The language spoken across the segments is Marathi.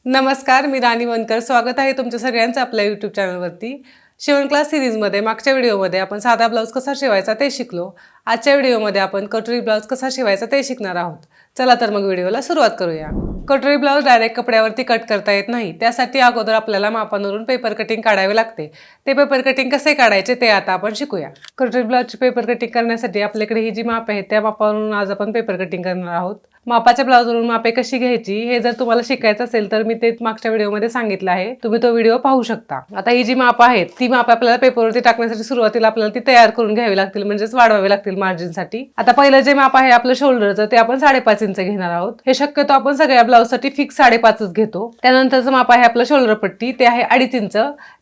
नमस्कार, मी राणी वनकर. स्वागत आहे तुमच्या सगळ्यांचं आपल्या यूट्यूब चॅनलवरती. शिवण क्लास सिरीजमध्ये मागच्या व्हिडिओमध्ये आपण साधा ब्लाऊज कसा शिवायचा ते शिकलो. आजच्या व्हिडिओमध्ये आपण कटोरी ब्लाऊज कसा शिवायचा ते शिकणार आहोत. चला तर मग व्हिडिओला सुरुवात करूया. कटोरी ब्लाऊज डायरेक्ट कपड्यावरती कट करता येत नाही. त्यासाठी अगोदर आपल्याला मापांवरून पेपर कटिंग काढावे लागते. ते पेपर कटिंग कसे काढायचे ते आता आपण शिकूया. कटोरी ब्लाऊजची पेपर कटिंग करण्यासाठी आपल्याकडे ही जी माप आहे त्या मापावरून आज आपण पेपर कटिंग करणार आहोत. मापाच्या ब्लाऊजवरून मापे कशी घ्यायची हे जर तुम्हाला शिकायचं असेल तर मी ते मागच्या व्हिडिओमध्ये सांगितलं आहे. तुम्ही तो व्हिडिओ पाहू शकता. आता ही जी माप आहेत ती माप आपल्याला पेपरवरती टाकण्यासाठी सुरुवातीला आपल्याला ती तयार करून घ्यावी लागतील, म्हणजेच वाढवावी लागतील मार्जिनसाठी. आता पहिलं जे माप आहे आपलं शोल्डरचं ते आपण 5.5 इंच घेणार आहोत. हे शक्यतो आपण सगळ्या ब्लाऊजसाठी फिक्स 5.5च घेतो. त्यानंतरचं माप आहे आपलं शोल्डर पट्टी, ते आहे 2.5 इंच.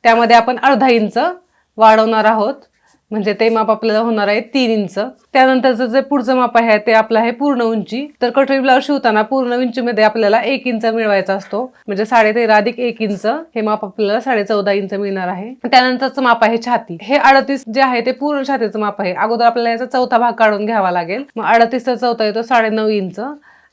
त्यामध्ये आपण अर्धा इंच वाढवणार आहोत, म्हणजे ते माप आपल्याला होणार आहे 3 इंच. त्यानंतरचं जे पुढचं माप आहे ते आपलं आहे पूर्ण उंची. तर कटोरी ब्लाऊज शिवताना पूर्ण उंचीमध्ये आपल्याला 1 इंच मिळवायचा असतो, म्हणजे 13.5 अधिक 1 इंच हे माप आपल्याला 14.5 इंच मिळणार आहे. त्यानंतरचं माप आहे छाती. हे 38 जे आहे ते पूर्ण छातीचं माप आहे. अगोदर आपल्याला याचा चौथा भाग काढून घ्यावा लागेल. मग 38चा चौथा येतो 9.5 इंच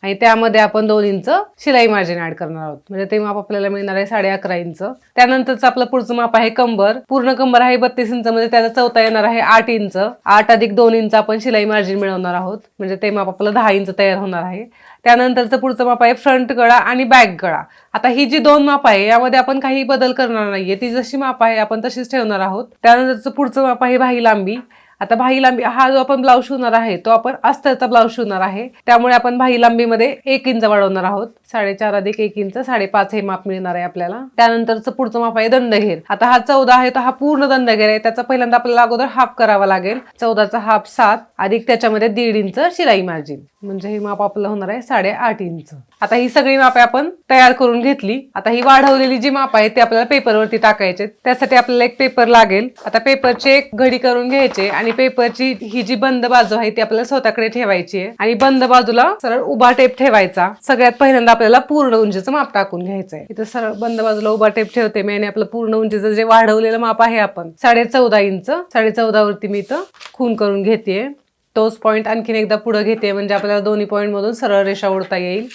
आणि त्यामध्ये आपण 2 इंच शिलाई मार्जिन ऍड करणार आहोत, म्हणजे ते माप आपल्याला मिळणार आहे 11.5 इंच. त्यानंतरचं आपलं पुढचं माप आहे कंबर. पूर्ण कंबर आहे 32 इंच, मध्ये त्याचा चौथा येणार आहे 8 इंच. 8 अधिक 2 इंच आपण शिलाई मार्जिन मिळवणार आहोत, म्हणजे ते माप आपलं 10 इंच तयार होणार आहे. त्यानंतरचं पुढचं माप आहे फ्रंट गळा आणि बॅक गळा. आता ही जी 2 माप आहे यामध्ये आपण काही बदल करणार नाहीये, ती जशी माप आहे आपण तशीच ठेवणार आहोत. त्यानंतरचं पुढचं माप आहे बाही लांबी. आता बाही लांबी हा जो आपण ब्लाऊज शिवणार आहे तो आपण अस्तरचा ब्लाऊज शिवणार आहे, त्यामुळे आपण बाही लांबीमध्ये 1 इंच वाढवणार आहोत. 4.5 अधिक 1 इंच 5.5 हे माप मिळणार आहे आपल्याला. त्यानंतरचं पुढचं माप आहे दंडघेर. आता हा 14 आहे तर हा पूर्ण दंडघेर आहे. त्याचा पहिल्यांदा आपल्याला अगोदर हाफ करावा लागेल. 14चा हाफ 7 अधिक त्याच्यामध्ये 1.5 इंच शिलाई मार्जिन, म्हणजे हे माप आपलं होणार आहे 8.5 इंच. आता ही सगळी मापे आपण तयार करून घेतली. आता ही वाढवलेली जी माप आहे ते आपल्याला पेपरवरती टाकायचे. त्यासाठी आपल्याला एक पेपर लागेल. आता पेपरची एक घडी करून घ्यायचे आणि पेपरची ही जी बंद बाजू आहे ती आपल्याला स्वतःकडे ठेवायची आहे आणि बंद बाजूला सरळ उभा टेप ठेवायचा. सगळ्यात पहिल्यांदा आपल्याला पूर्ण उंचीचं माप टाकून घ्यायचंय. इथं सरळ बंद बाजूला उभा टेप ठेवते मी आणि आपलं पूर्ण उंचीचं जे वाढवलेलं माप आहे आपण 14.5 इंच, 14.5 वरती मी इथं खून करून घेते. तोच पॉइंट आणखीन एकदा पुढे घेते, म्हणजे आपल्याला दोन्ही पॉइंट मधून सरळ रेषा ओढता येईल.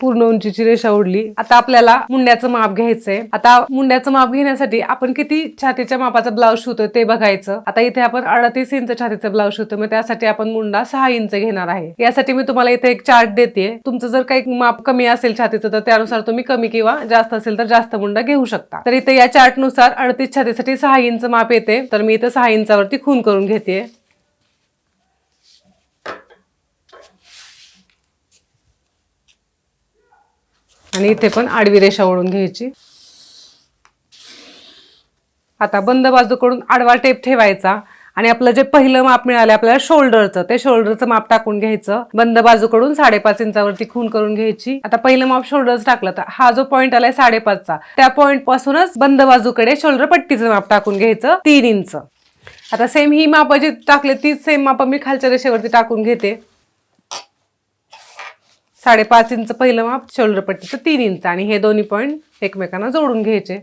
पूर्ण उंचीची रेषा ओढली. आता आपल्याला मुंड्याचं माप घ्यायचंय. आता मुंड्याचं माप घेण्यासाठी आपण किती छातीच्या मापाचा ब्लाऊज शिवतोय ते बघायचं. आता इथे आपण 38 इंच छातीचा ब्लाऊज शिवतोय, मग त्यासाठी आपण मुंडा 6 इंच घेणार आहे. यासाठी मी तुम्हाला इथे एक चार्ट देते. तुमचं जर काही माप कमी असेल छातीचं तर त्यानुसार तुम्ही कमी किंवा जास्त असेल तर जास्त मुंडा घेऊ शकता. तर इथे या चार्ट नुसार 38 छातीसाठी 6 इंच माप येते, तर मी इथे 6 इंचावरती खून करून घेते. आणि इथे पण आडवी रेषा ओढून घ्यायची. आता बंद बाजूकडून आडवा टेप ठेवायचा आणि आपलं जे पहिलं माप मिळालं आपल्याला शोल्डरचं, ते शोल्डरचं माप टाकून घ्यायचं. बंद बाजूकडून 5.5 इंचावरती खून करून घ्यायची. आता पहिलं माप शोल्डरचं टाकलं तर हा जो पॉईंट आलाय 5.5चा, त्या पॉईंट पासूनच बंद बाजूकडे शोल्डर पट्टीचं माप टाकून घ्यायचं 3 इंच. आता सेम ही माप जी टाकले तीच सेम माप मी खालच्या रेषेवरती टाकून घेते. 5.5 इंच पहिलं माप, शोल्डर पट्टीचं 3 इंच आणि हे दोन्ही पॉइंट एकमेकांना जोडून घ्यायचे.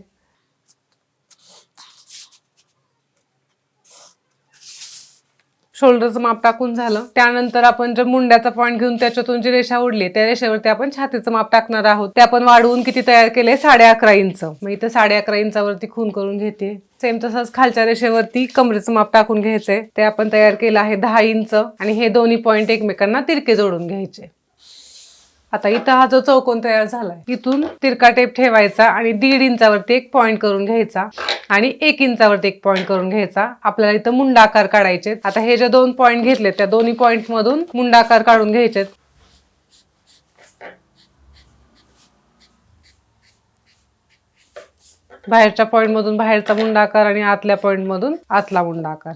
शोल्डरचं माप टाकून झालं. त्यानंतर आपण जे मुंड्याचा पॉईंट घेऊन त्याच्यातून जी रेषा ओढली त्या रेषेवरती आपण छातीचं माप टाकणार आहोत. ते आपण वाढवून किती तयार केले 11.5 इंच. मग इथं 11.5 इंचावरती खून करून घेते. सेम तसंच खालच्या रेषेवरती कमरेचं माप टाकून घ्यायचंय. ते आपण तयार केलं आहे 10 इंच आणि हे दोन्ही पॉईंट एकमेकांना तिरके जोडून घ्यायचे. आता इथं हा जो चौकोन तयार झालाय इथून तिरका टेप ठेवायचा आणि 1.5 इंचावरती एक पॉईंट करून घ्यायचा आणि 1 इंचावरती एक पॉईंट करून घ्यायचा. आपल्याला इथं मुंडाकार काढायचे. आता हे जे 2 पॉईंट घेतले त्या दोन्ही पॉईंट मधून मुंडाकार काढून घ्यायचे. बाहेरच्या पॉईंट मधून बाहेरचा मुंडाकार आणि आतल्या पॉईंट मधून आतला मुंडाकार.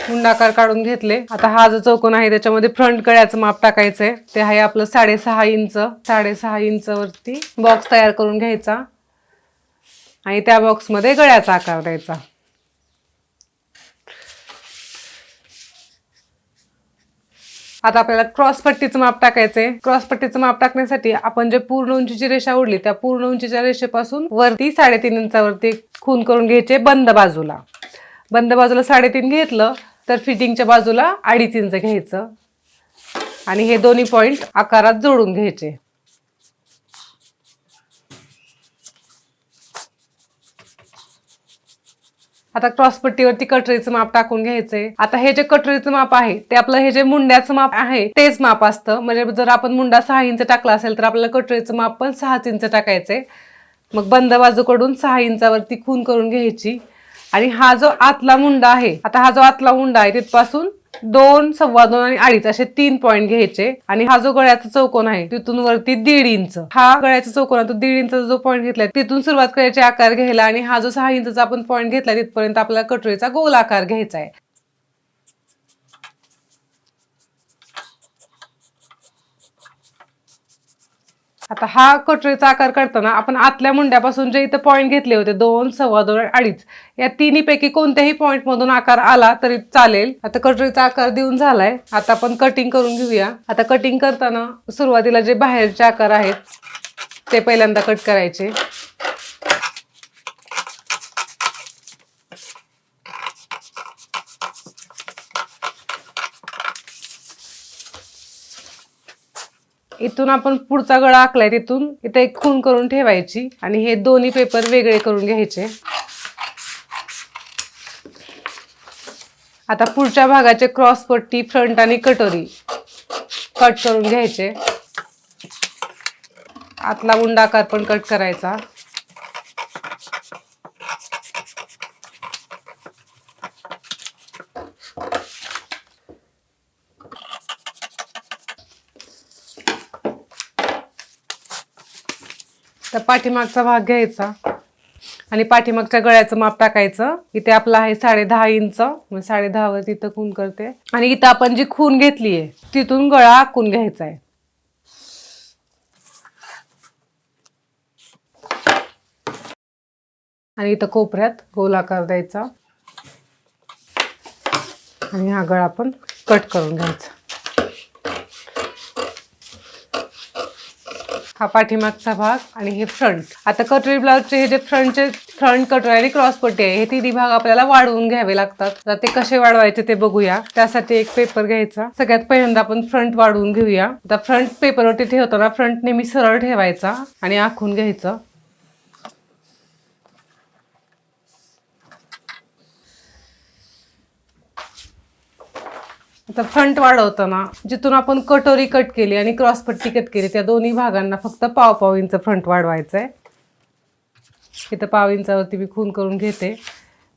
मुंडाकार काढून घेतले. आता हा जो चौकोन आहे त्याच्यामध्ये फ्रंट गळ्याचं माप टाकायचंय. ते आहे आपलं 6.5 इंच. 6.5 इंच वरती बॉक्स तयार करून घ्यायचा आणि त्या बॉक्स मध्ये गळ्याचा आकार द्यायचा. आता आपल्याला क्रॉस पट्टीचं माप टाकायचंय. क्रॉस पट्टीचं माप टाकण्यासाठी आपण जे पूर्ण उंचीची रेषा ओढली त्या पूर्ण उंचीच्या रेषेपासून वरती 3.5 इंचावरती खून करून घ्यायचे बंद बाजूला. बंद बाजूला 3.5 घेतलं तर फिटिंगच्या बाजूला 2.5 इंच घ्यायचं आणि हे दोन्ही पॉइंट आकारात जोडून घ्यायचे. आता क्रॉस पट्टीवरती कटोरीचं माप टाकून घ्यायचंय. आता हे जे कटोरीचं माप आहे ते आपलं हे जे मुंड्याचं माप आहे तेच माप असतं. म्हणजे जर आपण मुंडा 6 इंच टाकला असेल तर आपल्याला कटोरीचं माप पण 6 इंच टाकायचंय. मग बंद बाजूकडून 6 इंचावरती खून करून घ्यायची. आणि हा जो आतला मुंडा आहे, आता हा जो आतला मुंडा आहे तिथपासून 2, 2.25 आणि 2.5 असे 3 पॉइंट घ्यायचे. आणि हा जो गळ्याचा चौकोन आहे तिथून वरती 1.5 इंच, हा गळ्याचा चौकोन आहे तो 1.5 इंचचा जो पॉइंट घेतलाय तिथून सुरुवात करायची आकार घ्यायला. आणि हा जो 6 इंचचा आपण पॉइंट घेतलाय तिथपर्यंत आपल्याला कटोरीचा गोल आकार घ्यायचा आहे. आता हा कटोरीचा आकार काढताना आपण आतल्या मुंड्यापासून जे इथं पॉइंट घेतले होते 2, 2.25, 2.5 या तिन्हीपैकी कोणत्याही पॉइंट मधून आकार आला तरी चालेल. आता कटोरीचा आकार देऊन झालाय. आता आपण कटिंग करून घेऊया. आता कटिंग करताना सुरुवातीला जे बाहेरचे आकार आहेत ते पहिल्यांदा कट करायचे. इथून आपण पुढचा गळा आखलाय तिथून इथे एक खून करून ठेवायची आणि हे दोन्ही पेपर वेगळे करून घ्यायचे. आता पुढच्या भागाचे क्रॉस पट्टी, फ्रंट आणि कटोरी कट करून घ्यायचे. आतला मुंडा आकार पण कट करायचा. तर पाठीमागचा भाग घ्यायचा आणि पाठीमागच्या गळ्याचं माप टाकायचं. इथे आपला आहे 10.5 इंच, मग 10.5 वर तिथं खून करते. आणि इथं आपण जी खून घेतलीये तिथून गळा आखून घ्यायचा आहे. आणि इथं कोपऱ्यात गोल आकार द्यायचा आणि हा गळा आपण कट करून घ्यायचा. हा पाठीमागचा भाग आणि हे फ्रंट. आता कटोरी ब्लाउजचे हे जे फ्रंट कटोरी आणि क्रॉस पट्टी आहे हे तिन्ही भाग आपल्याला वाढवून घ्यावे लागतात. तर ते कसे वाढवायचे ते बघूया. त्यासाठी एक पेपर घ्यायचा. सगळ्यात पहिल्यांदा आपण फ्रंट वाढवून घेऊया. आता फ्रंट पेपरवरती ठेवताना फ्रंट नेहमी सरळ ठेवायचा आणि आखून घ्यायचं. आता फ्रंट वाढवताना जिथून आपण कटोरी कट केली आणि क्रॉस पट्टी कट केली त्या दोन्ही भागांना फक्त 1.5 इंच फ्रंट वाढवायचं आहे. इथं 1.5 इंचावरती मी खून करून घेते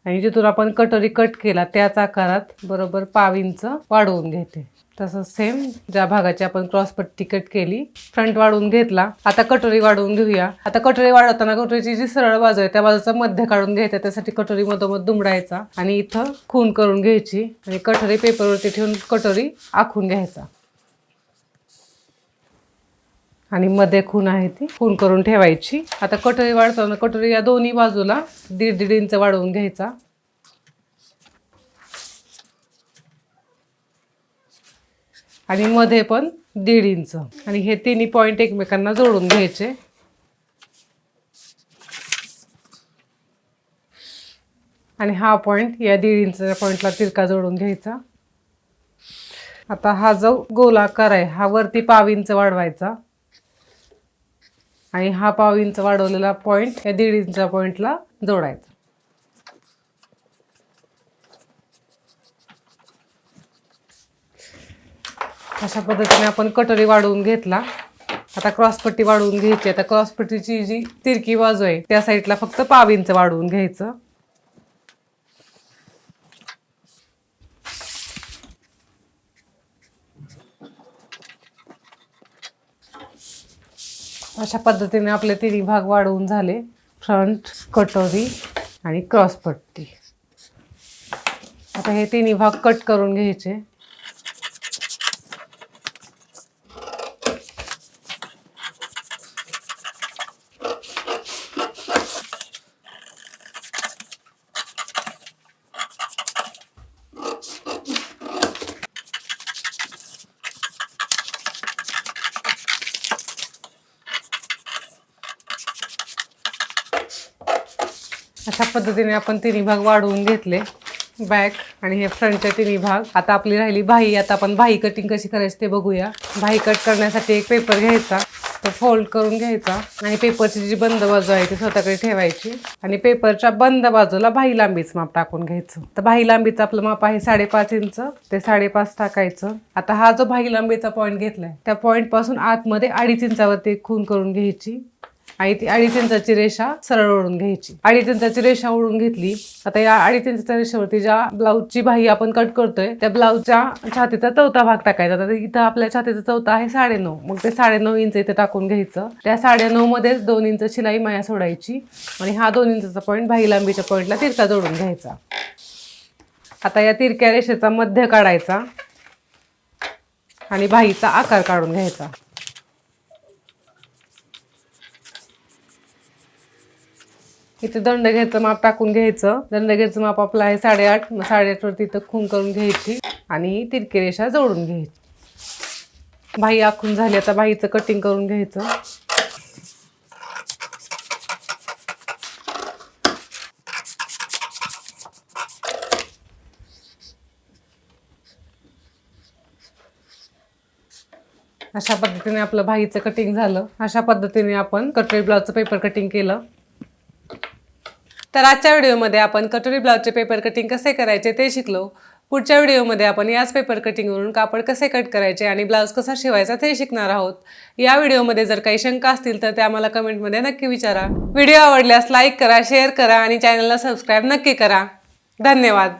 आणि जिथून आपण कटोरी कट केला त्याच आकारात बरोबर 1.5 इंच वाढवून घेते. तसंच सेम ज्या भागाची आपण क्रॉस पट्टी कट केली फ्रंट वाढवून घेतला. आता कटोरी वाढवून घेऊया. आता कटोरी वाढवताना कटोरीची जी सरळ बाजू आहे त्या बाजूचा मध्य काढून घ्यायचा. त्यासाठी कटोरी मधोमध दुमडायचा आणि इथं खून करून घ्यायची आणि कटोरी पेपरवरती ठेवून कटोरी आखून घ्यायचा. आणि मध्ये खून आहे ती खून करून ठेवायची. आता कटोरी वाढताना कटोरी या दोन्ही बाजूला 1.5 इंच वाढवून घ्यायचा. आणि मध्ये पण 1.5 इंच आणि हे तिन्ही पॉइंट एकमेकांना जोडून घ्यायचे. आणि हा पॉइंट या 1.5 इंचच्या पॉइंटला तिरका जोडून घ्यायचा. आता हा जो गोलाकार आहे हा वरती 1.5 इंच वाढवायचा आणि हा 1.5 इंच वाढवलेला पॉइंट या 1.5 इंचच्या पॉइंटला जोडायचा. अशा पद्धतीने आपण कटोरी वाढवून घेतला. आता क्रॉस पट्टी वाढवून घ्यायची. आता क्रॉस पट्टीची जी तिरकी बाजू आहे त्या साईडला फक्त 1.5 इंच वाढवून घ्यायचं. अशा पद्धतीने आपले तिन्ही भाग वाढवून झाले. फ्रंट, कटोरी आणि क्रॉस पट्टी. आता हे तिन्ही भाग कट करून घ्यायचे. अशा पद्धतीने आपण तिन्ही भाग वाढवून घेतले. बॅक आणि हे फ्रंटचे तिन्ही भाग. आता आपली राहिली बाही. आता आपण बाही कटिंग कशी करायची ते बघूया. बाही कट करण्यासाठी एक पेपर घ्यायचा, तो फोल्ड करून घ्यायचा आणि पेपरची जी बंद बाजू आहे ती स्वतःकडे ठेवायची आणि पेपरच्या बंद बाजूला बाही लांबीच माप टाकून घ्यायचं. तर बाही लांबीचं आपलं माप आहे 5.5 इंच, ते 5.5 टाकायचं. आता हा जो बाही लांबीचा पॉईंट घेतलाय त्या पॉईंट पासून आतमध्ये 2.5 इंचावरती एक खूण करून घ्यायची आणि ती 2.5 इंचाची रेषा सरळ ओढून घ्यायची. 2.5 इंचाची रेषा ओढून घेतली. आता या 2.5 इंचाच्या रेषेवरती ज्या ब्लाऊजची बाही आपण कट करतोय त्या ब्लाऊजच्या छातीचा चौथा भाग टाकायचा. तर इथं आपल्या छातीचा चौथा आहे 9.5, मग ते 9.5 इंच इथे टाकून घ्यायचं. त्या 9.5 मध्येच 2 इंच शिलाई माया सोडायची आणि हा 2 इंचाचा पॉईंट बाही लांबीच्या पॉईंटला तिरका जोडून घ्यायचा. आता या तिरक्या रेषेचा मध्य काढायचा आणि बाहीचा आकार काढून घ्यायचा. इथे दंडघेचं माप टाकून घ्यायचं. दंडघेचं माप आपलं आहे 8.5. मग 8.5 वरती इथं खूण करून घ्यायची आणि तिरकी रेषा जोडून घ्यायची. बाही आखून झाली. आता बाहीचं कटिंग करून घ्यायचं. अशा पद्धतीने आपलं बाहीचं कटिंग झालं. अशा पद्धतीने आपण कटोरी ब्लाउजचं पेपर कटिंग केलं. तर आजच्या व्हिडिओमध्ये आपण कटोरी ब्लाउजचे पेपर कटिंग कसे करायचे ते शिकलो. पुढच्या व्हिडिओमध्ये आपण याच पेपर कटिंगवरून कापड कसे कट करायचे आणि ब्लाउज कसा शिवायचा ते शिकणार आहोत. या व्हिडिओमध्ये जर काही शंका असतील तर त्या मला कमेंटमध्ये नक्की विचारा. व्हिडिओ आवडल्यास लाईक करा, शेअर करा आणि चॅनलला सबस्क्राईब नक्की करा. धन्यवाद.